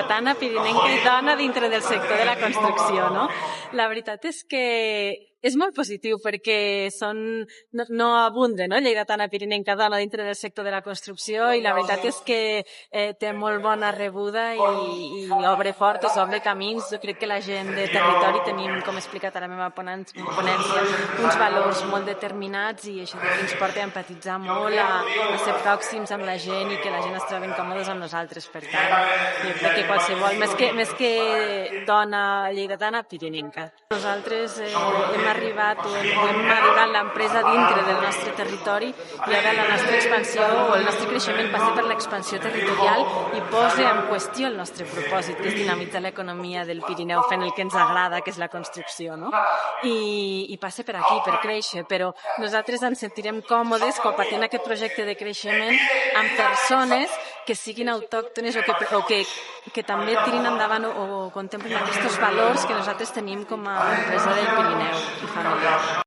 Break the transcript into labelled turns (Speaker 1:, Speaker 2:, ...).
Speaker 1: lleidatana, pirinenca i dona dintre del sector de la construcció, no? La veritat és que és molt positiu perquè no abunda, no? Lleidatana, pirinenca, dona dintre del sector de la construcció i la veritat és que té molt bona rebuda i obre portes, obre camins. Jo crec que la gent de territori tenim, com he explicat a la meva ponència, uns valors molt determinats i això ens porta a empatitzar molt, a ser pròxims amb la gent i que la gent es trobi còmodes amb nosaltres. Per tant, jo crec que qualsevol, més que dona lleidatana, pirinenca. Nosaltres hem arribat l'empresa dintre del nostre territori i ara la nostra expansió o el nostre creixement passa per l'expansió territorial i posa en qüestió el nostre propòsit, que és dinamitzar l'economia del Pirineu fent el que ens agrada, que és la construcció, no? I passa per aquí, per créixer, però nosaltres ens sentirem còmodes compartint aquest projecte de creixement amb persones que siguin autòctones o que també tirin endavant o contemplin aquests valors que nosaltres tenim com a empresa del Pirineu i familiar.